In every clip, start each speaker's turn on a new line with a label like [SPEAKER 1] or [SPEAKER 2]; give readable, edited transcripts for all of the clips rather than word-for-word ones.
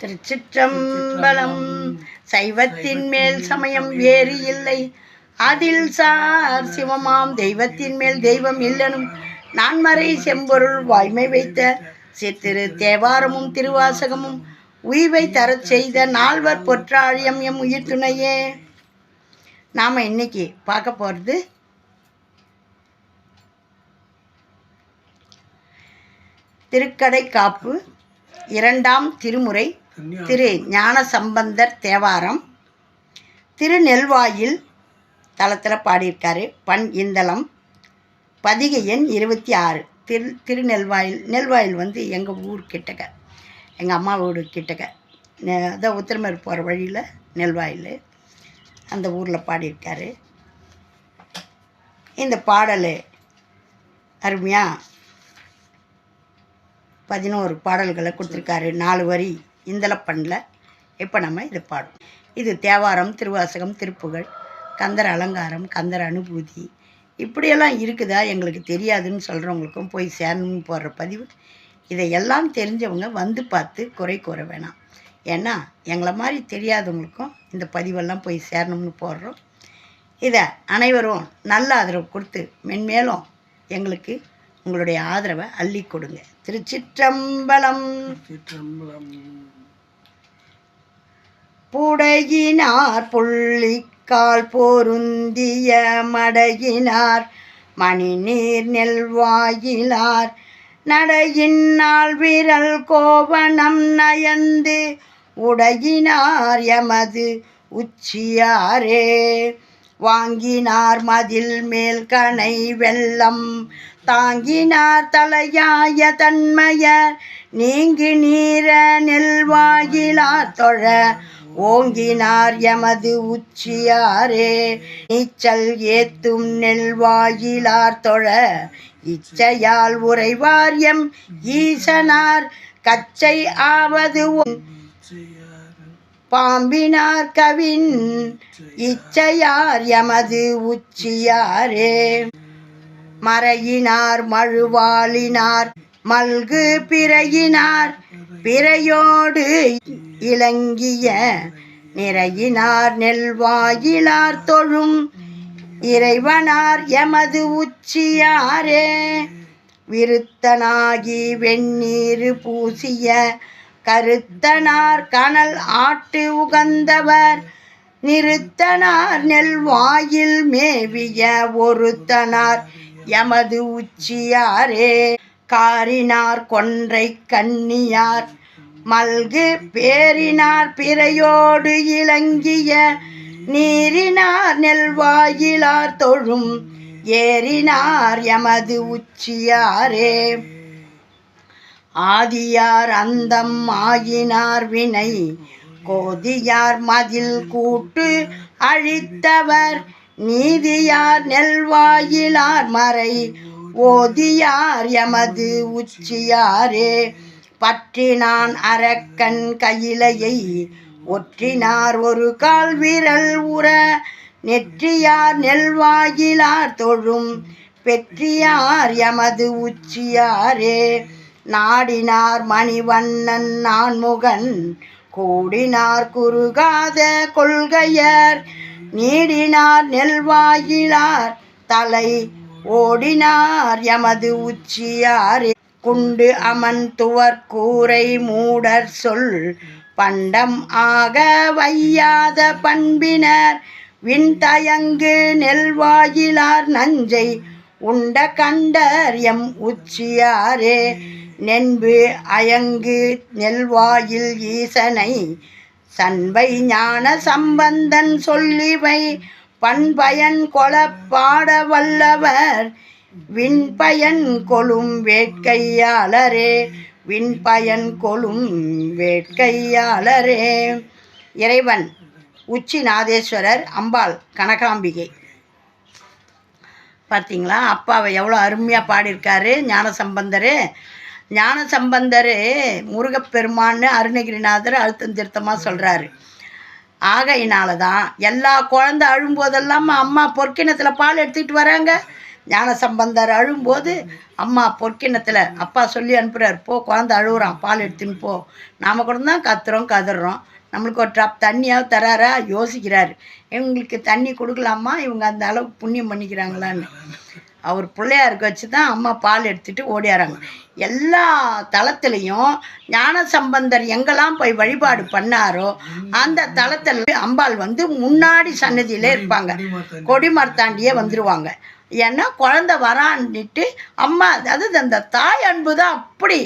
[SPEAKER 1] திருச்சிற்றம்பலம். சைவத்தின் மேல் சமயம் வேறு இல்லை, அதில் சார் சிவமாம் தெய்வத்தின் மேல் தெய்வம் இல்லனும் நான்மறை செம்பொருள் வாய்மை வைத்த சித்திரு தேவாரமும் திருவாசகமும் உய்வை தரச் செய்த நால்வர் பொற்றாழியம் எம் உயிர் துணையே. நாம் இன்னைக்கு பார்க்க போகிறது திருக்கடை காப்பு இரண்டாம் திருமுறை திரு ஞான சம்பந்தர் தேவாரம். திருநெல்வாயில் தளத்தில் பாடியிருக்காரு. பண் இந்தளம், பதிகை எண் 26. நெல்வாயில் வந்து எங்கள் ஊர் கிட்டக்க, எங்கள் அம்மா வீடு கிட்டக்க, அதான் உத்திரமேர் போகிற வழியில் நெல்வாயில், அந்த ஊரில் பாடியிருக்காரு. இந்த பாடல் அருமையாக 11 பாடல்களை கொடுத்துருக்காரு. 4 வரி இந்தளப்பண்ணில். இப்போ நம்ம இதை பாடும். இது தேவாரம், திருவாசகம், திருப்புகழ், கந்தர் அலங்காரம், கந்தர் அனுபூதி, இப்படியெல்லாம் இருக்குதா எங்களுக்கு தெரியாதுன்னு சொல்கிறவங்களுக்கும் போய் சேரணும்னு போடுற பதிவு. இதையெல்லாம் தெரிஞ்சவங்க வந்து பார்த்து குறை கூற வேணாம். ஏன்னா எங்களை மாதிரி தெரியாதவங்களுக்கும் இந்த பதிவெல்லாம் போய் சேரணும்னு போடுறோம். இதை அனைவரும் நல்ல ஆதரவு கொடுத்து மென்மேலும் எங்களுக்கு உங்களுடைய ஆதரவை அள்ளி கொடுங்க. திருச்சிற்றம்பலம். புடையினார் புள்ளிக்கால் பொருந்திய மடையினார் மணிநீர் நெல்வாயிலார் நடையினால் விரல் கோவணம் நயந்து உடையினார் எமது உச்சியாரே. வாங்கினார் மதில் மேல் கணை வெள்ளம் தாங்கினார் தலையாய தன்மையர் நீங்கு நீர நெல்வாயிலார் தொழ ஓங்கினார் எமது உச்சியாரே. நீச்சல் ஏத்தும் நெல்வாயிலார் தொழ இச்சையால் உறைவார் எம் ஈசனார் கச்சை ஆவது பாம்பினார் கவின் இச்சையார் எமது உச்சியாரே. மறையினார் மழுவாளினார் மல்கு பிறையினார் பிறையோடு இலங்கிய நிறையினார் நெல்வாயிலார் தொழும் இறைவனார் எமது உச்சியாரே. விருத்தனாகி வெந்நீர் பூசிய கருத்தனார் கனல் ஆட்டு உகந்தவர் நிறுத்தனார் நெல்வாயில் மேவிய ஒருத்தனார் எமது உச்சியாரே. காரினார் கொன்றை கன்னியார் மல்கு பேரினார் பிறையோடு இலங்கிய நீரினார் நெல்வாயிலார் தொழும் ஏறினார் எமது உச்சியாரே. ஆதியார் அந்தம் ஆயினார் வினை கோதியார் மதில் கூட்டு அழித்தவர் நீதியார் நெல்வாயிலார் மறை ஓதியார் எமது உச்சியாரே. பற்றினான் அரக்கன் கையிலையை ஒற்றினார் ஒரு கால் விரல் உற நெற்றியார் நெல்வாயிலார் தொழும் பெற்றியார் எமது உச்சியாரே. நாடினார் மணிவண்ணன் நான்முகன் கூடினார் குறுகாத கொள்கையர் நீடினார் நெல்வாயிலார் தலை ஓடினார் எமது உச்சியாரே. குண்டு அமன் துவர் கூரை மூடர் சொல் பண்டம் ஆக வையாத பண்பினர் விண்தயங்கு நெல்வாயிலார் நஞ்சை உண்ட கண்டர் எம் உச்சியாரே. நென்பு அயங்கு நெல்வாயில் ஈசனை சண்பை ஞான சம்பந்தன் சொல்லிவை பண்பயன் கொளப்பாட வல்லவர் விண்பயன் கொளும் வேட்கையாளரே. விண்பயன் கொளும் வேட்கையாளரே. இறைவன் உச்சிநாதேஸ்வரர், அம்பாள் கனகாம்பிகை. பார்த்தீங்களா, அப்பாவை எவ்வளோ அருமையாக பாடியிருக்காரு ஞானசம்பந்தர். ஞானசம்பந்தர் முருகப்பெருமான்னு அருணகிரிநாதர் அழுத்தம் திருத்தமாக சொல்கிறாரு. ஆகையினால தான் எல்லா குழந்தை அழும்போதெல்லாம் அம்மா பொற்கிணத்தில் பால் எடுத்துக்கிட்டு வராங்க. ஞானசம்பந்தர் அழும்போது அம்மா பொற்கிண்ணத்தில் அப்பா சொல்லி அனுப்புகிறார், போ குழந்தை அழுகுறான், பால் எடுத்துன்னு போ. நாம் கூட தான் கதறோம், நம்மளுக்கு ஒரு ட்ராப் தண்ணியாவது தராரா யோசிக்கிறார். இவங்களுக்கு தண்ணி கொடுக்கலாமா, இவங்க அந்த அளவுக்கு புண்ணியம் பண்ணிக்கிறாங்களான்னு. அவர் பிள்ளையாருக்கு வச்சு தான் அம்மா பால் எடுத்துகிட்டு ஓடியாராங்க. எல்லா தலத்துலேயும் ஞானசம்பந்தர் எங்கெல்லாம் போய் வழிபாடு பண்ணாரோ அந்த தலத்தில் அம்பாள் வந்து முன்னாடி சன்னதியிலே இருப்பாங்க, கொடிமரத்தாண்டியே வந்துடுவாங்க. ஏன்னா குழந்தை வரான்னுட்டு அம்மா, அதாவது அந்த தாய் அன்பு தான் அப்படி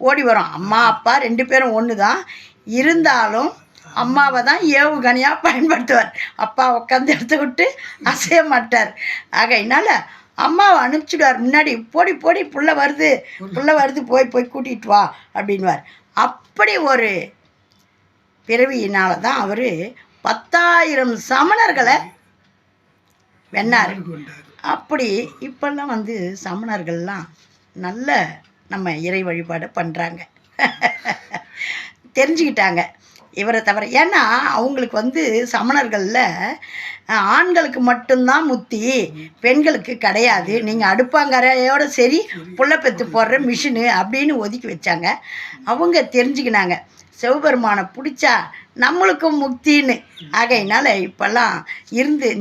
[SPEAKER 1] ஓடி வரும். அம்மா அப்பா 2 பேரும் ஒன்று தான் இருந்தாலும் அம்மாவை தான் ஏவுகணையாக பயன்படுத்துவார். அப்பா உட்காந்து எடுத்து விட்டு அசைய மாட்டார். ஆகையினால அம்மாவை அனுப்பிச்சிடுவார் முன்னாடி, போடி போடி புள்ள வருது போய் கூட்டிகிட்டு வா அப்படின்வார். அப்படி ஒரு பிறவியினால தான் அவர் 10,000 சமணர்களை வென்னார். அப்படி இப்பெல்லாம் வந்து சமணர்கள்லாம் நல்ல நம்ம இறை வழிபாடு பண்ணுறாங்க, தெரிஞ்சுக்கிட்டாங்க இவரை தவிர. ஏன்னா அவங்களுக்கு வந்து சமணர்களில் ஆண்களுக்கு மட்டும்தான் முத்தி, பெண்களுக்கு கிடையாது, நீங்கள் அடுப்பாங்கரையோடு சரி புள்ள பெற்று போடுற மிஷினு அப்படின்னு ஒதுக்கி வச்சாங்க. அவங்க தெரிஞ்சுக்கினாங்க சிவபெருமானை பிடிச்சா நம்மளுக்கும் முக்தின்னு. ஆகையினால இப்போல்லாம்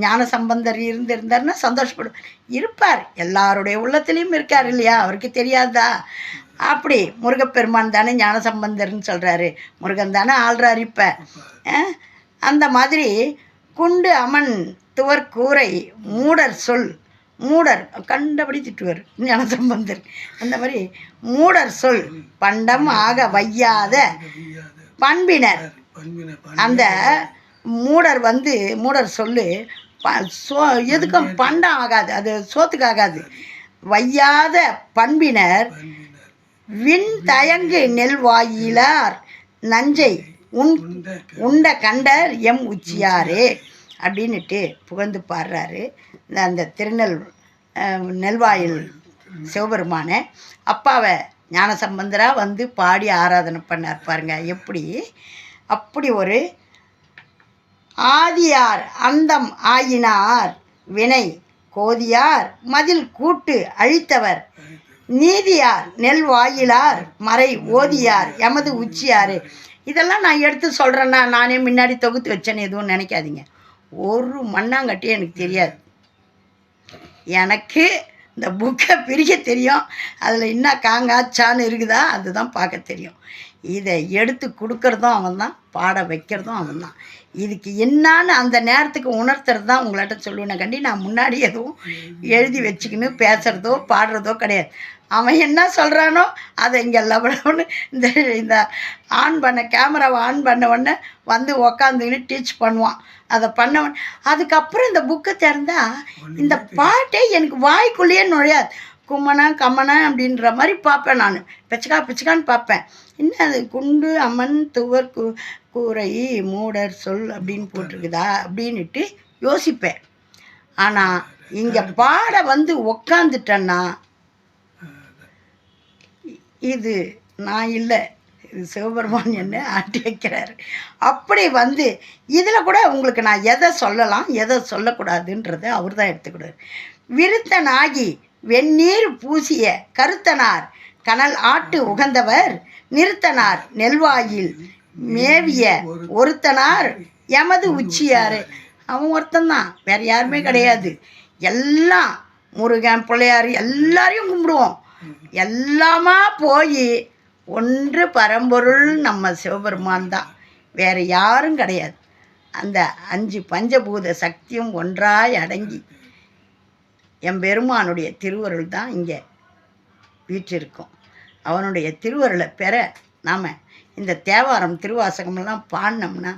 [SPEAKER 1] ஞானசம்பந்தர் இருந்தார்னா சந்தோஷப்படும், இருப்பார், எல்லாருடைய உள்ளத்துலேயும் இருக்கார் இல்லையா, அவருக்கு தெரியாதா? அப்படி முருகப்பெருமான் தானே ஞானசம்பந்தர்னு சொல்கிறாரு, முருகன் தானே ஆள்றாரு. இப்போ அந்த மாதிரி குண்டு அமன் துவர் கூரை மூடர் சொல், மூடர் கண்டபடி திட்டுவார் ஞானசம்பந்தர். அந்த மாதிரி மூடர் சொல் பண்டம் ஆக வையாத பண்பினர். அந்த மூடர் வந்து மூடர் சொல்லு எதுக்கும் பண்டம் ஆகாது, அது சோத்துக்கு ஆகாது. வையாத பண்பினர் விண் தயங்கு நெல்வாயிலார் நஞ்சை உண்ட கண்டர் எம் உச்சியாரே அப்படின்னுட்டு புகழ்ந்து பாடுறாரு அந்த நெல்வாயில் சிவபெருமான. அப்பாவை ஞானசம்பந்தராக வந்து பாடி ஆராதனை பண்ணார் பாருங்க எப்படி. அப்படி ஒரு ஆதியார் அந்தம் ஆயினார் வினை கோதியார் மதில் கூட்டு அழித்தவர் நீதியார் நெல்வாயிலார் மறை ஓதியார் எமது உச்சியார். இதெல்லாம் நான் எடுத்து சொல்கிறேன்னா நானே முன்னாடி தொகுத்து வச்சேன்னு எதுவும் நினைக்காதீங்க. ஒரு மண்ணாங்கட்டி எனக்கு தெரியாது. எனக்கு இந்த புக்கை பிரிக்க தெரியும், அதில் என்ன காங்காச்சான்னு இருக்குதா அதுதான் பார்க்க தெரியும். இதை எடுத்து கொடுக்கறதும் அவன் தான், பாட வைக்கிறதும் அவன் தான். இதுக்கு என்னான்னு அந்த நேரத்துக்கு உணர்த்துறது தான் உங்கள்கிட்ட சொல்லுவேன் கண்டி. நான் முன்னாடி எதுவும் எழுதி வச்சுக்கின்னு பேசுகிறதோ பாடுறதோ கிடையாது. அவன் என்ன சொல்கிறானோ அதை இங்கே லவலன்னு இந்த ஆன் பண்ண கேமராவை ஆன் பண்ண உடனே வந்து உக்காந்துக்கின்னு டீச் பண்ணுவான். அதை பண்ணவன் அதுக்கப்புறம் இந்த புக்கை திறந்தா இந்த பாட்டே எனக்கு வாய்க்குள்ளேயே நுழையாது. கும்மனா கம்மனா அப்படின்ற மாதிரி பார்ப்பேன் நான், பிச்சைக்கான்னு பார்ப்பேன். என்ன அது குண்டு அம்மன் துவர் கூரை மூடர் சொல் அப்படின்னு போட்டிருக்குதா அப்படின்ட்டு யோசிப்பேன். ஆனால் இங்கே பாட வந்து உக்காந்துட்டேன்னா இது நான் இல்லை, இது சிவபெருமான் என்ன ஆட்டி வைக்கிறாரு. அப்படி வந்து இதில் கூட உங்களுக்கு நான் எதை சொல்லலாம் எதை சொல்லக்கூடாதுன்றதை அவர் தான் எடுத்துக்கிடுவார். விருத்தனாகி வெந்நீர் பூசிய கருத்தனார் கனல் ஆட்டு உகந்தவர் நிறுத்தனார் நெல்வாயில் மேவிய ஒருத்தனார் எமது உச்சியார். அவன் ஒருத்தந்தான், வேறு யாருமே கிடையாது. எல்லாம் முருகன் பிள்ளையார் எல்லாரையும் கும்பிடுவோம். எல்லாமா போய் ஒன்று பரம்பொருள் நம்ம சிவபெருமான் தான், வேறு யாரும் கிடையாது. அந்த 5 பஞ்சபூத சக்தியும் ஒன்றாய் அடங்கி எம்பெருமானுடைய திருவருள் தான் இங்கே வீற்றிருக்கும். அவனுடைய திருவருளை பெற நாம் இந்த தேவாரம் திருவாசகமெல்லாம் பாடினோம்னா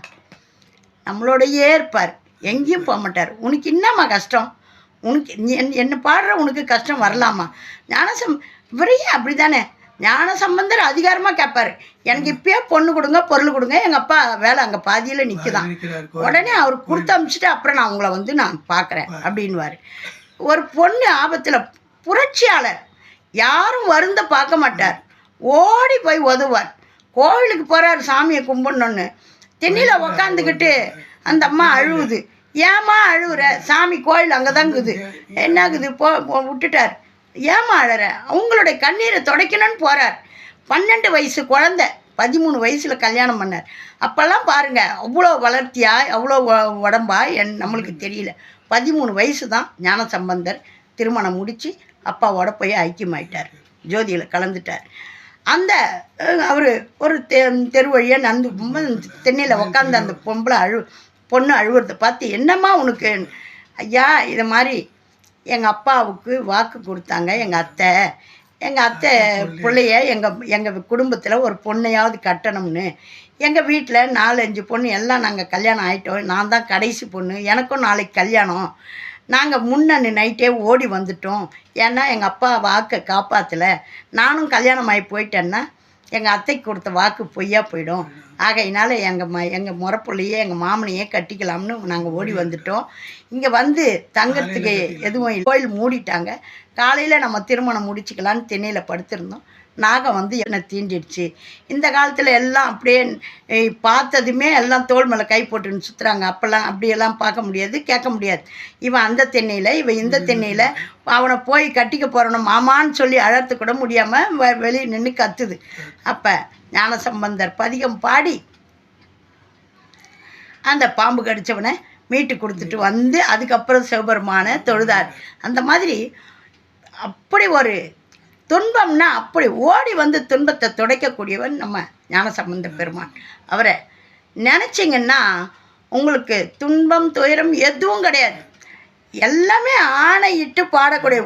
[SPEAKER 1] நம்மளோடையே இருப்பார், எங்கேயும் போக மாட்டார். உனக்கு என்னம்மா கஷ்டம், உனக்கு என்ன பாடுற உனக்கு கஷ்டம் வரலாமா? இவரையே அப்படி தானே ஞானசம்பந்தர் அதிகாரமாக கேட்பார், எனக்கு இப்பயே பொண்ணு கொடுங்க பொருள் கொடுங்க, எங்கள் அப்பா வேலை அங்கே பாதியில் நிற்குதான், உடனே அவர் கொடுத்து அனுப்பிச்சிட்டு அப்புறம் நான் உங்களை வந்து நான் பார்க்குறேன் அப்படின்வார். ஒரு பொண்ணு ஆபத்தில் புரட்சியாளர், யாரும் வருந்த பார்க்க மாட்டார், ஓடி போய் உதவார். கோவிலுக்கு போகிறார் சாமியை கும்பிடணுன்னு, தென்னியில் உக்காந்துக்கிட்டு அந்த அம்மா அழுவுது, ஏமா அழுவுற, சாமி கோயில் அங்கே தான் இருக்குது, என்னாகுது விட்டுட்டார், ஏமா அழற, அவங்களுடைய கண்ணீரை துடைக்கணும்னு போகிறார். 12 வயசு குழந்த, 13 வயசில் கல்யாணம் பண்ணார். அப்போல்லாம் பாருங்கள் அவ்வளோ வளர்த்தியா அவ்வளோ உடம்பா நம்மளுக்கு தெரியல. 13 வயசு தான் ஞானசம்பந்தர் திருமணம் முடித்து அப்பாவோட போய் ஐக்கியமாயிட்டார், ஜோதியில் கலந்துட்டார். அந்த அவர் ஒரு தெரு வழியாக நடந்து தென்னையில் உட்காந்து அந்த பொண்ணு அழுவுறதை பார்த்து, என்னம்மா உனக்கு? ஐயா இதை மாதிரி எங்கள் அப்பாவுக்கு வாக்கு கொடுத்தாங்க எங்கள் அத்தை பிள்ளைய எங்கள் குடும்பத்தில் ஒரு பொண்ணையாவது கட்டணும்னு. எங்கள் வீட்டில் 4-5 பொண்ணு எல்லாம் நாங்கள் கல்யாணம் ஆகிட்டோம், நான் தான் கடைசி பொண்ணு, எனக்கும் நாளைக்கு கல்யாணம். நாங்கள் முன்னணி நைட்டே ஓடி வந்துட்டோம், ஏன்னா எங்கள் அப்பா வாக்கை காப்பாற்றலை. நானும் கல்யாணம் ஆகி போயிட்டேன்னா எங்கள் அத்தைக்கு கொடுத்த வாக்கு பொய்யா போயிடும். ஆகையினால எங்கள் முறப்புள்ளையே எங்கள் மாமனையே கட்டிக்கலாம்னு நாங்கள் ஓடி வந்துட்டோம். இங்கே வந்து தங்கறதுக்கு எதுவும் இல்லை, கோயில் மூடிட்டாங்க. காலையில் நம்ம திருமணம் முடிச்சுக்கலான்னு திண்ணையில் படுத்திருந்தோம். நாகம் வந்து என்னை தீண்டிடுச்சு. இந்த காலத்தில் எல்லாம் அப்படியே பார்த்ததுமே எல்லாம் தோல் மேலே கை போட்டுன்னு சுற்றுறாங்க. அப்போல்லாம் அப்படியெல்லாம் பார்க்க முடியாது, கேட்க முடியாது. இவன் அந்த தென்னையில் இவன் இந்த தென்னையில், அவனை போய் கட்டிக்க போகிறோம் மாமான்னு சொல்லி அழறது கூட முடியாமல் வெளியே நின்று கத்துது. அப்போ ஞானசம்பந்தர் பதிகம் பாடி அந்த பாம்பு கடித்தவனை மீட்டு கொடுத்துட்டு வந்து அதுக்கப்புறம் சிவபெருமான தொழுதார். அந்த மாதிரி அப்படி ஒரு துன்பம்னா அப்படி ஓடி வந்து துன்பத்தை துடைக்கக்கூடியவன் நம்ம ஞானசம்பந்த பெருமான். அவரை நினச்சிங்கன்னா உங்களுக்கு துன்பம் துயரம் எதுவும் கிடையாது, எல்லாமே ஆணையிட்டு பாடக்கூடிய.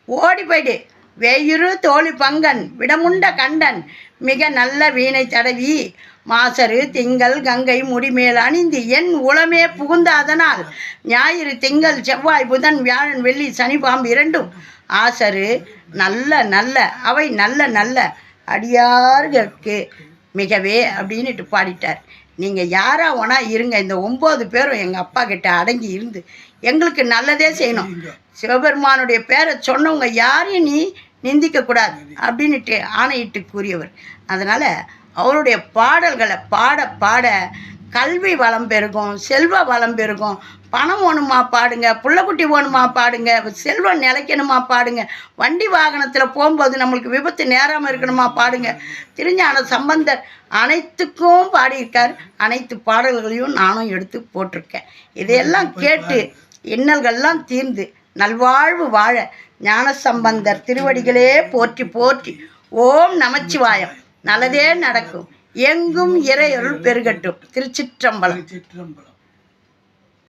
[SPEAKER 1] ஓடி போய்டு வேயுரு தோழி பங்கன் விடமுண்ட கண்டன் மிக நல்ல வீணை தடவி மாசரு திங்கள் கங்கை முடிமேல் அணிந்து என் உளமே புகுந்த அதனால் ஞாயிறு திங்கள் செவ்வாய் புதன் வியாழன் வெள்ளி சனி பாம்பு இரண்டும் ஆசரு நல்ல நல்ல அவை நல்ல நல்ல அடியார்களுக்கு மிகவே அப்படின்னுட்டு பாடிட்டார். நீங்கள் யாரா ஒன்றா இருங்க, இந்த 9 பேரும் எங்கள் அப்பா கிட்ட அடங்கி இருந்து எங்களுக்கு நல்லதே செய்யணும். சிவபெருமானுடைய பேரை சொன்னவங்க யாரையும் நீ நிந்திக்கக்கூடாது அப்படின்னுட்டு ஆணையிட்டு கூறியவர். அதனால் அவருடைய பாடல்களை பாட பாட கல்வி வளம் பெருகும், செல்வ வளம் பெருகும். பணம் வேணுமா பாடுங்க, புள்ளக்குட்டி வேணுமா பாடுங்க, செல்வம் நிலைக்கணுமா பாடுங்க, வண்டி வாகனத்தில் போகும்போது நம்மளுக்கு விபத்து நேராமல் இருக்கணுமா பாடுங்க. திருஞான சம்பந்தர் அனைத்துக்கும் பாடியிருக்கார். அனைத்து பாடல்களையும் நானும் எடுத்து போட்டிருக்கேன். இதையெல்லாம் கேட்டு இன்னல்கள்லாம் தீர்ந்து நல்வாழ்வு வாழ ஞானசம்பந்தர் திருவடிகளே போற்றி போற்றி. ஓம் நமச்சிவாயம். நல்லதே நடக்கும், எங்கும் இறையருள் பெருகட்டும். திருச்சிற்றம்பலம்.